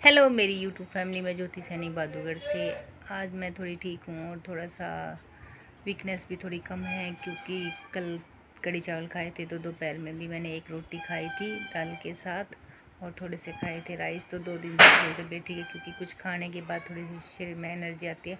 Hello मेरी YouTube family में ज्योति सैनी बादूगढ़ से। आज मैं थोड़ी ठीक हूँ और थोड़ा सा वीकनेस भी थोड़ी कम है, क्योंकि कल कड़ी चावल खाए थे तो दोपहर में भी मैंने एक रोटी खाई थी दाल के साथ और थोड़े से खाए थे राइस। तो 2 दिन से थोड़ी तबीयत ठीक है, क्योंकि कुछ खाने के बाद थोड़ी सी शरीर में एनर्जी आती है,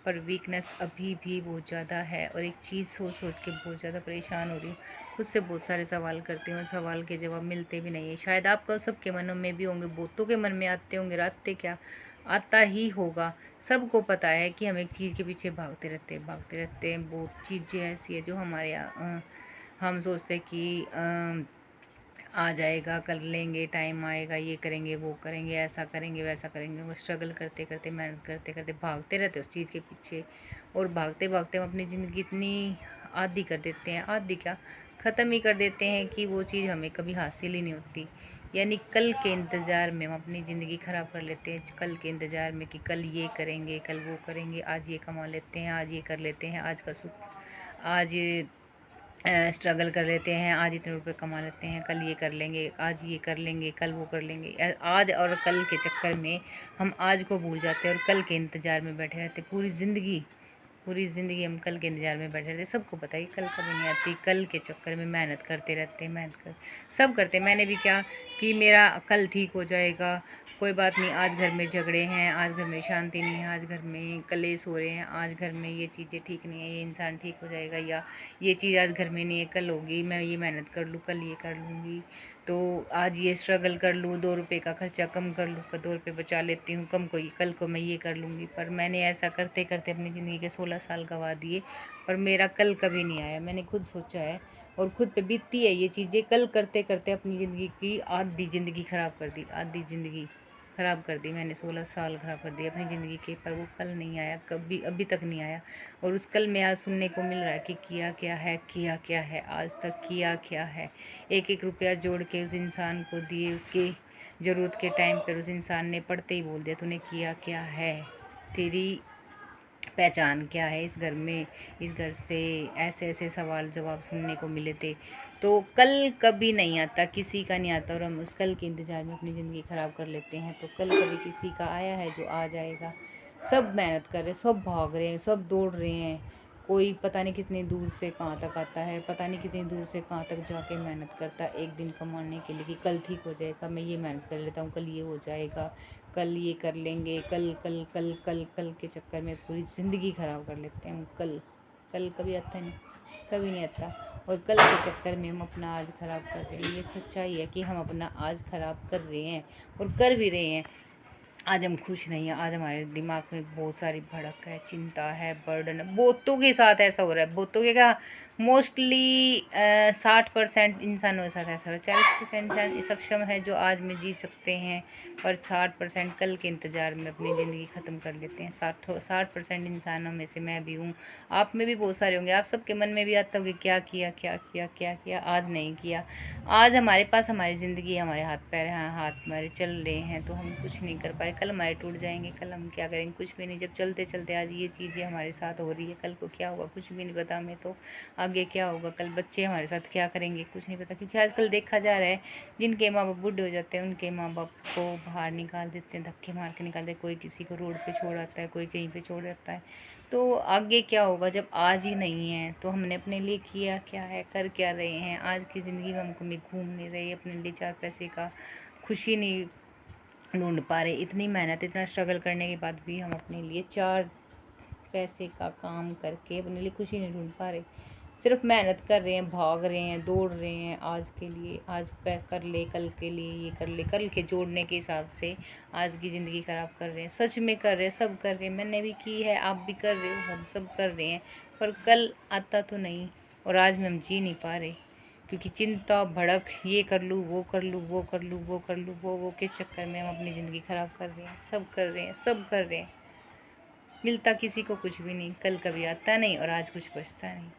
पर वीकनेस अभी भी बहुत ज़्यादा है और एक चीज़ सोच सोच के बहुत ज़्यादा परेशान हो रही हूँ। खुद से बहुत सारे सवाल करती हूँ, सवाल के जवाब मिलते भी नहीं है। शायद आपका सबके मनों में भी होंगे, बहुतों के मन में आते होंगे, रास्ते क्या आता ही होगा। सबको पता है कि हम एक चीज़ के पीछे भागते रहते हैं। बहुत चीज़ें ऐसी है जो हमारे हम सोचते हैं कि आ जाएगा, कर लेंगे, टाइम आएगा, ये करेंगे, वो करेंगे, ऐसा करेंगे, वैसा करेंगे। वो स्ट्रगल करते करते, मेहनत करते करते भागते रहते उस चीज़ के पीछे, और भागते भागते हम अपनी ज़िंदगी इतनी आधी कर देते हैं, आधी क्या ख़त्म ही कर देते हैं कि वो चीज़ हमें कभी हासिल ही नहीं होती। यानी कल के इंतज़ार में हम अपनी ज़िंदगी ख़राब कर लेते हैं। कल के इंतज़ार में कि कल ये करेंगे, कल वो करेंगे, आज ये कमा लेते हैं, आज ये कर लेते हैं, आज का सुख, आज स्ट्रगल कर लेते हैं, आज इतने रुपए कमा लेते हैं, कल ये कर लेंगे, आज ये कर लेंगे, कल वो कर लेंगे। आज और कल के चक्कर में हम आज को भूल जाते हैं और कल के इंतज़ार में बैठे रहते पूरी ज़िंदगी हम कल के इंतज़ार में बैठे रहते। सबको पता है कि कल कभी नहीं आती। कल के चक्कर में मेहनत करते रहते हैं, मेहनत कर सब करते हैं। मैंने भी क्या कि मेरा कल ठीक हो जाएगा, कोई बात नहीं। आज घर में झगड़े हैं, आज घर में शांति नहीं है, आज घर में कलेश हो रहे हैं, आज घर में ये चीज़ें ठीक नहीं है, ये इंसान ठीक हो जाएगा, या ये चीज़ आज घर में नहीं है, कल होगी, मैं ये मेहनत कर लूँ, कल ये कर लूँगी, तो आज ये स्ट्रगल कर लूँ, 2 रुपये का खर्चा कम कर लूँ, 2 रुपये बचा लेती हूँ, कल को मैं ये कर लूँगी। पर मैंने ऐसा करते करते अपनी ज़िंदगी के 16 साल गंवा दिए, पर मेरा कल कभी नहीं आया। मैंने खुद सोचा है और खुद पे बीतती है ये चीज़ें। कल करते करते अपनी ज़िंदगी की आधी ज़िंदगी ख़राब कर दी, आधी ज़िंदगी ख़राब कर दी मैंने। 16 साल ख़राब कर दिए अपनी ज़िंदगी के, पर वो कल नहीं आया, कभी अभी तक नहीं आया। और उस कल में आज सुनने को मिल रहा है कि किया क्या है, किया क्या है, आज तक किया क्या है। एक एक रुपया जोड़ के उस इंसान को दिए, उसके ज़रूरत के टाइम पर उस इंसान ने पढ़ते ही बोल दिया तूने किया क्या है, तेरी पहचान क्या है इस घर में। इस घर से ऐसे ऐसे सवाल जवाब सुनने को मिले थे। तो कल कभी नहीं आता, किसी का नहीं आता, और हम उस कल के इंतज़ार में अपनी ज़िंदगी ख़राब कर लेते हैं। तो कल कभी किसी का आया है जो आ जाएगा। सब मेहनत कर रहे हैं, सब भाग रहे हैं, सब दौड़ रहे हैं। कोई पता नहीं कितनी दूर से कहाँ तक आता है, पता नहीं कितनी दूर से कहाँ तक जाके मेहनत करता है एक दिन कमाने के लिए कि कल ठीक हो जाएगा, मैं ये मेहनत कर लेता हूँ, कल ये हो जाएगा, कल ये कर लेंगे, कल कल कल कल कल के चक्कर में पूरी ज़िंदगी ख़राब कर लेते हैं हम। कल कल कभी आता नहीं, कभी नहीं आता, और कल के चक्कर में हम अपना आज ख़राब कर रहे हैं। ये सच्चाई है कि हम अपना आज ख़राब कर रहे हैं और कर भी रहे हैं। आज हम खुश नहीं हैं, आज हमारे दिमाग में बहुत सारी भड़क है, चिंता है, बर्डन है। बहुतों के साथ ऐसा हो रहा है, बहुतों के क्या, मोस्टली 60% इंसानों के साथ ऐसा हो रहा है। 40% इंसान सक्षम है जो आज में जी सकते हैं, पर 60% कल के इंतज़ार में अपनी ज़िंदगी ख़त्म कर लेते हैं। 60% इंसानों में से मैं भी हूँ, आप में भी बहुत सारे होंगे। आप सबके मन में भी आता होगा क्या किया, क्या किया, क्या किया, आज नहीं किया। आज हमारे पास हमारी ज़िंदगी है, हमारे हाथ पैर हैं, हाथ हमारे चल रहे हैं, तो हम कुछ नहीं कर पाए। कल हमारे टूट जाएंगे, कल हम क्या करेंगे, कुछ भी नहीं। जब चलते चलते आज ये चीज़ें हमारे साथ हो रही है, कल को क्या होगा कुछ भी नहीं पता हमें। तो आगे क्या होगा, कल बच्चे हमारे साथ क्या करेंगे कुछ नहीं पता। क्योंकि आजकल देखा जा रहा है, जिनके माँ बाप बूढ़े हो जाते हैं उनके माँ बाप को बाहर निकाल देते हैं, धक्के मार के निकाल देते हैं। कोई किसी को रोड पर छोड़ आता है, कोई कहीं पर छोड़ जाता है। तो आगे क्या होगा जब आज ही नहीं है। तो हमने अपने लिए किया क्या है, कर क्या रहे हैं। आज की ज़िंदगी में हम कभी घूम नहीं रहे, अपने लिए 4 पैसे का खुशी नहीं ढूंढ पा रहे। इतनी मेहनत, इतना स्ट्रगल करने के बाद भी हम अपने लिए 4 पैसे का काम करके अपने लिए खुशी नहीं ढूंढ पा रहे। सिर्फ मेहनत कर रहे हैं, भाग रहे हैं, दौड़ रहे हैं आज के लिए। आज पे कर ले, कल के लिए ये कर ले, कल के जोड़ने के हिसाब से आज की ज़िंदगी ख़राब कर रहे हैं। सच में कर रहे हैं, सब कर रहे हैं। मैंने भी की है, आप भी कर रहे हो, हम सब कर रहे हैं। पर कल आता तो नहीं, और आज में हम जी नहीं पा रहे, क्योंकि चिंता भड़क, ये कर लूँ, वो कर लूँ, वो कर लूँ, वो कर लूँ, वो के चक्कर में हम अपनी ज़िंदगी ख़राब कर रहे हैं। सब कर रहे हैं, सब कर रहे हैं। मिलता किसी को कुछ भी नहीं, कल कभी आता नहीं और आज कुछ बचता नहीं।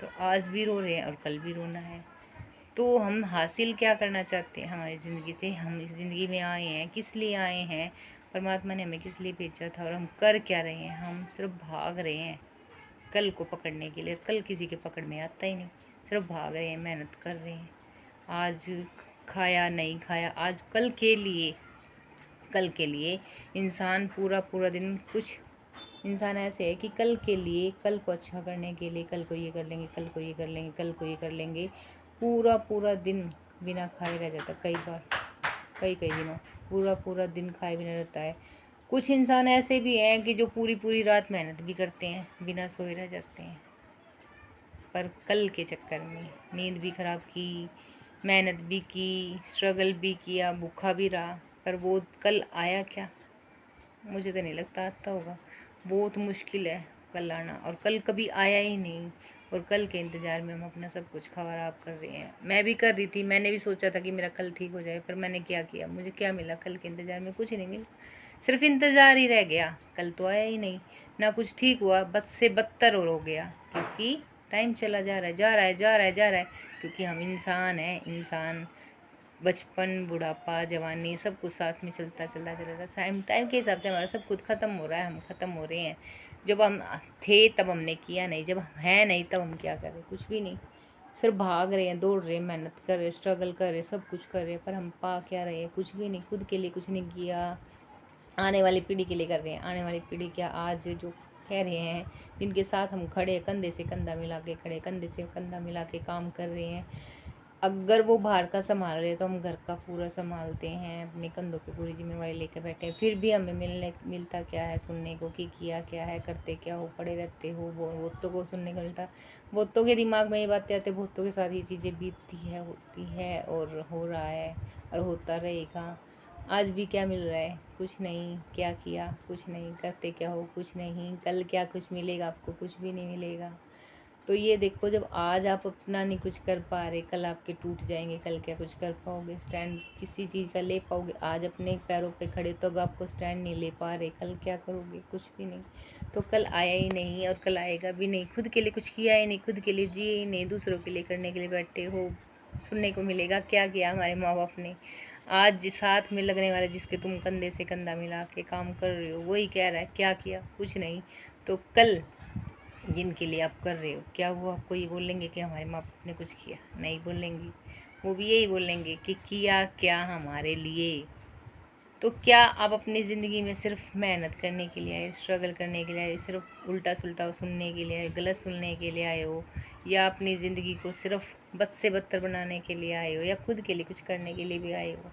तो आज भी रो रहे हैं और कल भी रोना है। तो हम हासिल क्या करना चाहते हैं हमारी ज़िंदगी से, हम इस ज़िंदगी में आए हैं, किस लिए आए हैं, परमात्मा ने हमें किस लिए भेजा था, और हम कर क्या रहे हैं। हम सिर्फ भाग रहे हैं कल को पकड़ने के लिए। कल किसी के पकड़ में आता ही नहीं, सिर्फ भाग रहे हैं, मेहनत कर रहे हैं। आज खाया नहीं खाया, आज कल के लिए कल के लिए इंसान पूरा पूरा दिन, कुछ इंसान ऐसे है कि कल के लिए, कल को अच्छा करने के लिए, कल को ये कर लेंगे, कल को ये कर लेंगे, कल को ये कर लेंगे, पूरा पूरा दिन बिना खाए रह जाता। कई बार, कई कई दिनों पूरा पूरा दिन खाए बिना रहता है। कुछ इंसान ऐसे भी हैं कि जो पूरी पूरी रात मेहनत भी करते हैं, बिना सोए रह जाते हैं, पर कल के चक्कर में नींद भी ख़राब की, मेहनत भी की, स्ट्रगल भी किया, भूखा भी रहा, पर वो कल आया क्या? मुझे तो नहीं लगता आता होगा। बहुत मुश्किल है कल आना, और कल कभी आया ही नहीं। और कल के इंतज़ार में हम अपना सब कुछ ख़राब कर रहे हैं। मैं भी कर रही थी, मैंने भी सोचा था कि मेरा कल ठीक हो जाए, पर मैंने क्या किया? मुझे क्या मिला? कल के इंतज़ार में कुछ नहीं मिला, सिर्फ इंतज़ार ही रह गया। कल तो आया ही नहीं, ना कुछ ठीक हुआ, बद से बदतर और हो गया, क्योंकि टाइम चला जा रहा है, जा रहा है, जा रहा है, जा रहा है, क्योंकि हम इंसान हैं। इंसान बचपन, बुढ़ापा, जवानी सब कुछ साथ में चलता चलता चला जाता है। टाइम के हिसाब से हमारा सब कुछ ख़त्म हो रहा है, हम ख़त्म हो रहे हैं। जब हम थे तब हमने किया नहीं, जब हम हैं नहीं तब हम क्या कर रहे? कुछ भी नहीं, सिर्फ भाग रहे हैं, दौड़ रहे हैं, मेहनत कर रहे हैं, स्ट्रगल कर रहे हैं, सब कुछ कर रहे हैं, पर हम पा क्या रहे हैं? कुछ भी नहीं। खुद के लिए कुछ नहीं किया, आने वाली पीढ़ी के लिए कर रहे हैं। आने वाली पीढ़ी क्या, आज जो कह रहे हैं, जिनके साथ हम खड़े, कंधे से कंधा मिला के खड़े, कंधे से कंधा मिला के काम कर रहे हैं, अगर वो बाहर का संभाल रहे हैं तो हम घर का पूरा संभालते हैं, अपने कंधों पे पूरी जिम्मेवारी लेकर बैठे हैं, फिर भी हमें मिलता क्या है सुनने को, कि किया क्या है, करते क्या हो, पड़े रहते हो। वो बहुतों को सुनने को मिलता, बहुतों के दिमाग में ये बातें आती, बहुतों के साथ ये चीज़ें बीतती है, होती है, और हो रहा है और होता रहेगा। आज भी क्या मिल रहा है? कुछ नहीं। क्या किया? कुछ नहीं। करते क्या हो? कुछ नहीं। कल क्या कुछ मिलेगा आपको? कुछ भी नहीं मिलेगा। तो ये देखो, जब आज आप अपना नहीं कुछ कर पा रहे, कल आपके टूट जाएंगे। कल क्या कुछ कर पाओगे? स्टैंड किसी चीज़ का ले पाओगे? आज अपने पैरों पे खड़े तो अब आपको स्टैंड नहीं ले पा रहे, कल क्या करोगे? कुछ भी नहीं। तो कल आया ही नहीं और कल आएगा भी नहीं। खुद के लिए कुछ किया ही नहीं, खुद के लिए जिए ही नहीं, दूसरों के लिए करने के लिए बैठे हो। सुनने को मिलेगा क्या किया हमारे माँ बाप ने। आज जिस साथ में लगने वाले, जिसके तुम कंधे से कंधा मिला के काम कर रहे हो, वही कह रहा है क्या किया? कुछ नहीं। तो कल जिनके लिए आप कर रहे हो, क्या वो आपको ये बोलेंगे कि हमारे माँ बाप ने कुछ किया? नहीं बोलेंगे। वो भी यही बोलेंगे कि किया क्या हमारे लिए। तो क्या आप अपनी ज़िंदगी में सिर्फ मेहनत करने के लिए आए, स्ट्रगल करने के लिए आए, सिर्फ उल्टा सुल्टा सुनने के लिए आए, गलत सुनने के लिए आए हो, या अपनी ज़िंदगी को सिर्फ बद से बदतर बनाने के लिए आए हो, या खुद के लिए कुछ करने के लिए भी आए हो?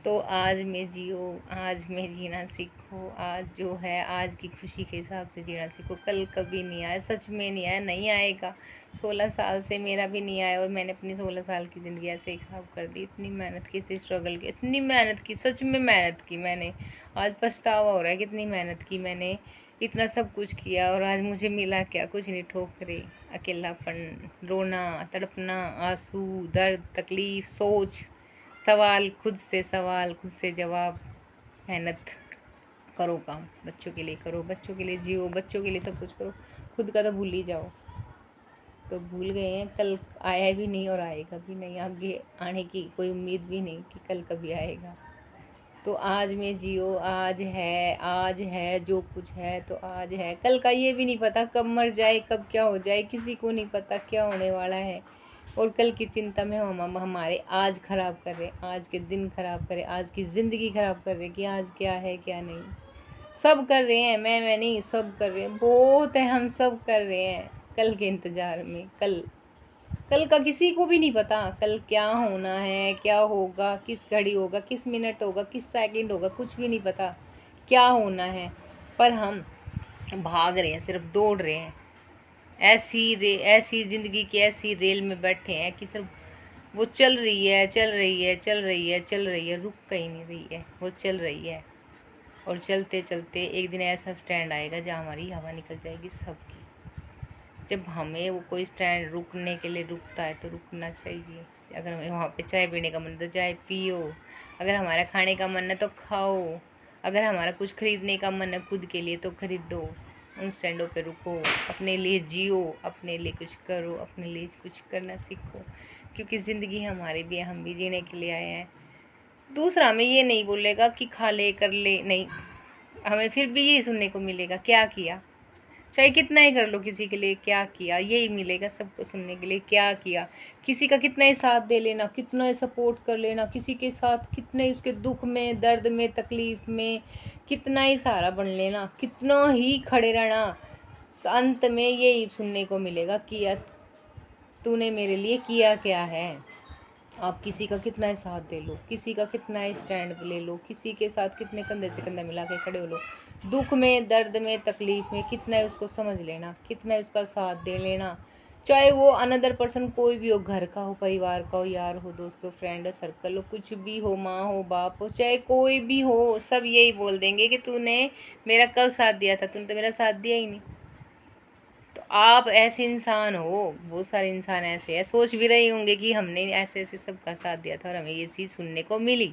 तो आज में जियो, आज में जीना सीखो। आज जो है, आज की खुशी के हिसाब से जीना सीखो। कल कभी नहीं आया, सच में नहीं आया, नहीं आएगा। 16 साल से मेरा भी नहीं आया, और मैंने अपनी 16 साल की ज़िंदगी ऐसे ही ख़राब कर दी। इतनी मेहनत की, इतनी स्ट्रगल की, इतनी मेहनत की, सच में मेहनत की मैंने। आज पछतावा हो रहा है, कितनी मेहनत की मैंने, इतना सब कुछ किया, और आज मुझे मिला क्या? कुछ नहीं। ठोकरे, अकेलापन, रोना, तड़पना, आंसू, दर्द, तकलीफ़, सोच, सवाल, खुद से सवाल, खुद से जवाब। मेहनत करो, काम बच्चों के लिए करो, बच्चों के लिए जियो, बच्चों के लिए सब कुछ करो। खुद का तो भूल ही जाओ। तो भूल गए हैं, कल आया भी नहीं और आएगा भी नहीं, आगे आने की कोई उम्मीद भी नहीं कि कल कभी आएगा। तो आज में जियो। आज है जो कुछ है तो आज है। कल का ये भी नहीं पता, कब मर जाए, कब क्या हो जाए, किसी को नहीं पता क्या होने वाला है। और कल की चिंता में हम हमारे आज ख़राब कर रहे हैं, आज के दिन ख़राब कर रहे हैं, आज की ज़िंदगी ख़राब कर रहे हैं कि आज क्या है क्या नहीं। सब कर रहे हैं, मैं नहीं, सब कर रहे हैं, बहुत है, हम सब कर रहे हैं कल के इंतज़ार में। कल कल का किसी को भी नहीं पता, कल क्या होना है, क्या होगा, किस घड़ी होगा, किस मिनट होगा, किस सेकंड होगा, कुछ भी नहीं पता क्या होना है। पर हम भाग रहे हैं, सिर्फ दौड़ रहे हैं, ऐसी ज़िंदगी की ऐसी रेल में बैठे हैं कि सिर्फ वो चल रही है, चल रही है, चल रही है, चल रही है, रुक कहीं नहीं रही है, वो चल रही है। और चलते चलते एक दिन ऐसा स्टैंड आएगा जहाँ हमारी हवा निकल जाएगी सबकी। जब हमें वो कोई स्टैंड रुकने के लिए रुकता है तो रुकना चाहिए। अगर हमें वहाँ पे चाय पीने का मन है तो चाय पियो, अगर हमारा खाने का मन है तो खाओ, अगर हमारा कुछ खरीदने का मन है खुद के लिए तो खरीदो। उन स्टैंडों पे रुको, अपने लिए जियो, अपने लिए कुछ करो, अपने लिए कुछ करना सीखो, क्योंकि ज़िंदगी हमारी भी है, हम भी जीने के लिए आए हैं। दूसरा हमें ये नहीं बोलेगा कि खा ले, कर ले, नहीं, हमें फिर भी यही सुनने को मिलेगा क्या किया? चाहे कितना ही कर लो किसी के लिए, क्या किया, यही मिलेगा सबको सुनने के लिए, क्या किया। किसी का कितना ही साथ दे लेना, कितना ही सपोर्ट कर लेना, किसी के साथ कितने ही उसके दुख में, दर्द में, तकलीफ में कितना ही सहारा बन लेना, कितना ही खड़े रहना, अंत में यही सुनने को मिलेगा कि यार तूने मेरे लिए किया क्या है। आप किसी का कितना ही साथ दे लो, किसी का कितना ही स्टैंड ले लो, किसी के साथ कितने कंधे से कंधा मिला के खड़े हो लो, दुख में, दर्द में, तकलीफ में कितना ही उसको समझ लेना, कितना ही उसका साथ दे लेना। चाहे वो अनदर पर्सन कोई भी हो, घर का हो, परिवार का हो, यार हो, दोस्तों, फ्रेंड हो, सर्कल हो, कुछ भी हो, माँ हो, बाप हो, चाहे कोई भी हो, सब यही बोल देंगे कि तूने मेरा कब साथ दिया था, तूने तो मेरा साथ दिया ही नहीं। तो आप ऐसे इंसान हो, बहुत सारे इंसान ऐसे हैं, सोच भी रहे होंगे कि हमने ऐसे ऐसे सबका साथ दिया था और हमें ये चीज़ सुनने को मिली,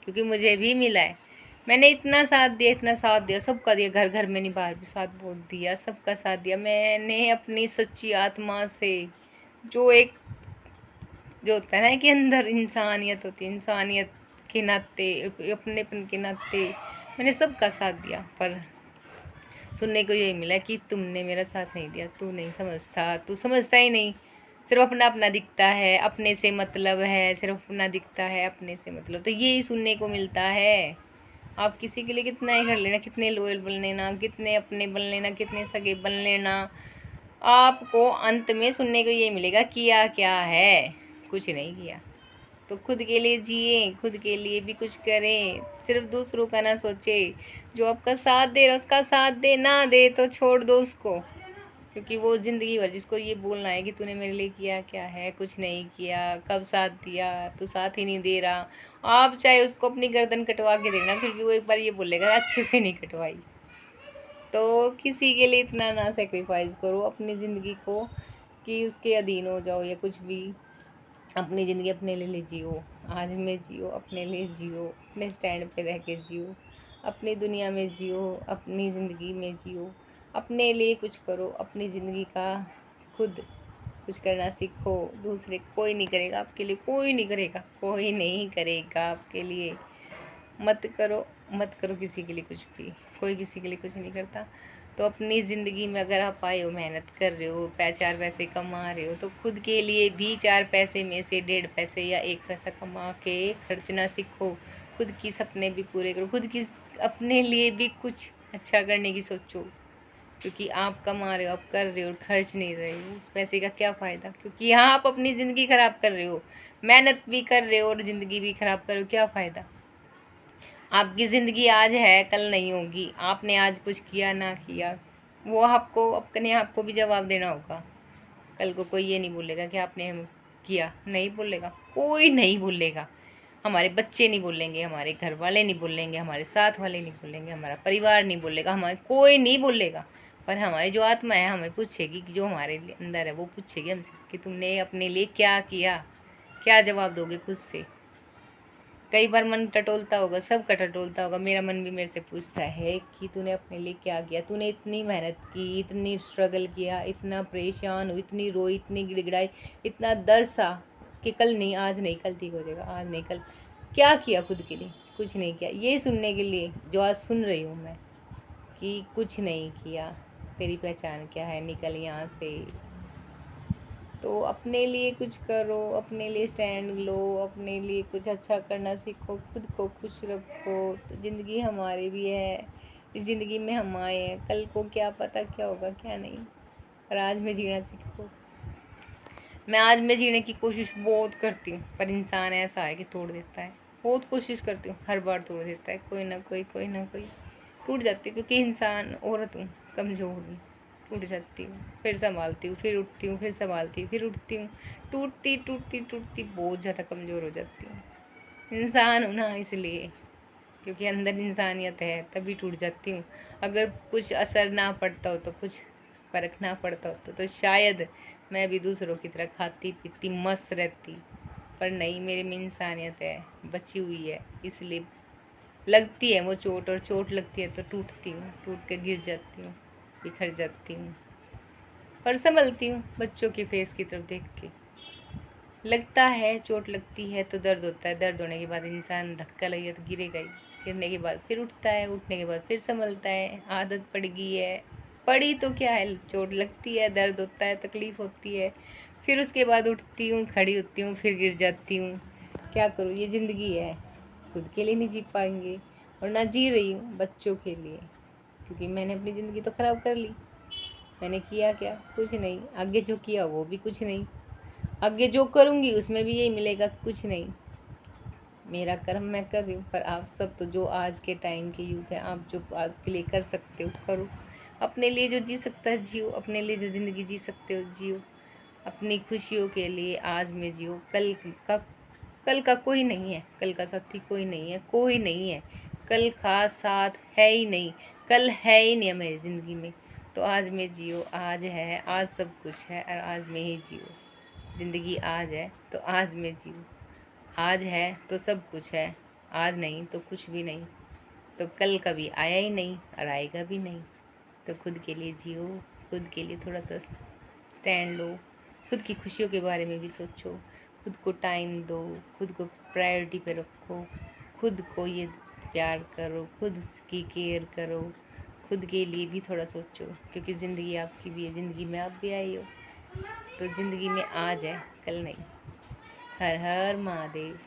क्योंकि मुझे भी मिला है। मैंने इतना साथ दिया, इतना साथ दिया, सबका दिया, घर घर में नहीं बाहर भी साथ बहुत दिया, सबका साथ दिया मैंने अपनी सच्ची आत्मा से। जो एक जो होता है ना कि अंदर इंसानियत होती है, इंसानियत के नाते, अपनेपन के नाते मैंने सबका साथ दिया, पर सुनने को यही मिला कि तुमने मेरा साथ नहीं दिया, तू नहीं समझता, तू समझता ही नहीं, सिर्फ अपना अपना दिखता है, अपने से मतलब है, सिर्फ अपना दिखता है, अपने से मतलब, तो यही सुनने को मिलता है। आप किसी के लिए कितना ही कर लेना, कितने लोयल बन लेना, कितने अपने बन लेना, कितने सगे बन लेना, आपको अंत में सुनने को ये मिलेगा किया क्या है, कुछ नहीं किया। तो खुद के लिए जिए, खुद के लिए भी कुछ करें, सिर्फ दूसरों का ना सोचे। जो आपका साथ दे रहा है उसका साथ दे, ना दे तो छोड़ दो उसको, क्योंकि वो ज़िंदगी भर जिसको ये बोलना है कि तूने मेरे लिए किया क्या है, कुछ नहीं किया, कब साथ दिया, तू साथ ही नहीं दे रहा, आप चाहे उसको अपनी गर्दन कटवा के देना, फिर भी वो एक बार ये बोलेगा अच्छे से नहीं कटवाई। तो किसी के लिए इतना ना सेक्रीफाइस करो अपनी ज़िंदगी को कि उसके अधीन हो जाओ या कुछ भी। अपनी ज़िंदगी अपने लिए जियो, आज में जियो, अपने लिए जियो, अपने स्टैंड पे रह के जियो, अपनी दुनिया में जियो, अपनी ज़िंदगी में जियो, अपने लिए कुछ करो, अपनी ज़िंदगी का खुद कुछ करना सीखो। दूसरे कोई नहीं करेगा आपके लिए, कोई नहीं करेगा, कोई नहीं करेगा आपके लिए। मत करो, मत करो किसी के लिए कुछ भी, कोई किसी के लिए कुछ नहीं करता। तो अपनी ज़िंदगी में अगर आप आए हो, मेहनत कर रहे हो, चार पैसे कमा रहे हो, तो खुद के लिए भी 4 पैसे में से 1.5 पैसे या 1 पैसा कमा के खर्चना सीखो। खुद की सपने भी पूरे करो, खुद की अपने लिए भी कुछ अच्छा करने की सोचो, क्योंकि आप कमा रहे हो, आप कर रहे हो, खर्च नहीं रहे हो, उस पैसे का क्या फ़ायदा, क्योंकि यहाँ आप अपनी ज़िंदगी ख़राब कर रहे हो, मेहनत भी कर रहे हो और ज़िंदगी भी ख़राब कर रहे हो, क्या फ़ायदा। आपकी ज़िंदगी आज है, कल नहीं होगी, आपने आज कुछ किया ना किया, वो आपको अपने आप को भी जवाब देना होगा। कल को कोई ये नहीं बोलेगा कि आपने किया, नहीं बोलेगा, कोई नहीं बोलेगा। हमारे बच्चे नहीं बोलेंगे, हमारे घर वाले नहीं बोलेंगे, हमारे साथ वाले नहीं बोलेंगे, हमारा परिवार नहीं बोलेगा, हमारे कोई नहीं बोलेगा, पर हमारी जो आत्मा है हमें पूछेगी, कि जो हमारे अंदर है वो पूछेगी हमसे कि तुमने अपने लिए क्या किया, क्या जवाब दोगे खुद से। कई बार मन टटोलता होगा, सबका टटोलता होगा, मेरा मन भी मेरे से पूछता है कि तूने अपने लिए क्या किया, तूने इतनी मेहनत की, इतनी स्ट्रगल किया, इतना परेशान हुई, इतनी रोई, इतनी गिड़गिड़ाई, इतना दर्द सा कि कल नहीं, आज नहीं, कल ठीक हो जाएगा, आज नहीं कल, क्या किया खुद के लिए, कुछ नहीं किया। ये सुनने के लिए जो आज सुन रही हूँ मैं कि कुछ नहीं किया, तेरी पहचान क्या है, निकल यहाँ से। तो अपने लिए कुछ करो, अपने लिए स्टैंड लो, अपने लिए कुछ अच्छा करना सीखो, खुद को खुश रखो। तो ज़िंदगी हमारी भी है, इस ज़िंदगी में हम आए हैं, कल को क्या पता क्या होगा क्या नहीं, पर आज में जीना सीखो। मैं आज में जीने की कोशिश बहुत करती हूँ, पर इंसान ऐसा है कि तोड़ देता है। बहुत कोशिश करती हूँ, हर बार तोड़ देता है, कोई ना कोई टूट जाती है, क्योंकि इंसान औरत हूँ, कमज़ोर हूँ, टूट जाती हूँ, फिर संभालती हूँ, फिर उठती हूँ, फिर संभालती हूँ, फिर उठती हूँ, टूटती टूटती टूटती बहुत ज़्यादा कमज़ोर हो जाती हूँ। इंसान हूँ ना, इसलिए, क्योंकि अंदर इंसानियत है, तभी टूट जाती हूँ। अगर कुछ असर ना पड़ता हो, तो कुछ फ़र्क ना पड़ता हो तो शायद मैं भी दूसरों की तरह खाती पीती मस्त रहती, पर नहीं, मेरे में इंसानियत है, बची हुई है, इसलिए लगती है वो चोट, और चोट लगती है तो टूटती हूँ, टूट के गिर जाती हूँ, बिखर जाती हूँ, पर संभलती हूँ बच्चों की फेस की तरफ देख के। लगता है, चोट लगती है तो दर्द होता है, दर्द होने के बाद इंसान, धक्का लगे तो गिरेगा ही, गिरने के बाद फिर उठता है, उठने के बाद फिर संभलता है, आदत पड़ गई है, पड़ी तो क्या है, चोट लगती है, दर्द होता है, तकलीफ़ होती है, फिर उसके बाद उठती हूँ, खड़ी होती हूँ, फिर गिर जाती हूँ। क्या करूँ, ये ज़िंदगी है। खुद के लिए नहीं जी पाएंगे और ना जी रही हूँ बच्चों के लिए, क्योंकि मैंने अपनी ज़िंदगी तो ख़राब कर ली। मैंने किया क्या? कुछ नहीं। आगे जो किया वो भी कुछ नहीं। आगे जो करूँगी उसमें भी यही मिलेगा, कुछ नहीं। मेरा कर्म मैं कर रही हूँ, पर आप सब तो जो आज के टाइम के यूथ हैं, आप जो आज के लिए कर सकते हो करो। अपने लिए जो जी सकता है जियो, अपने लिए जो ज़िंदगी जी सकते हो जियो। अपनी खुशियों के लिए आज में जियो। कल का कोई नहीं है, कल का साथी कोई नहीं है, कोई नहीं है। कल का साथ है ही नहीं, कल है ही नहीं मेरी ज़िंदगी में। तो आज में जियो, आज है, आज सब कुछ है और आज में ही जियो। ज़िंदगी आज है तो आज में जियो। आज है तो सब कुछ है, आज नहीं तो कुछ भी नहीं। तो कल कभी आया ही नहीं और आएगा भी नहीं। तो खुद के लिए जियो, खुद के लिए थोड़ा सा स्टैंड लो, खुद की खुशियों के बारे में भी सोचो, खुद को टाइम दो, खुद को प्रायोरिटी पे रखो, खुद को ये प्यार करो, खुद की केयर करो, खुद के लिए भी थोड़ा सोचो, क्योंकि ज़िंदगी आपकी भी है, ज़िंदगी में आप भी आई हो। तो ज़िंदगी में आज है, कल नहीं। हर हर महादेव।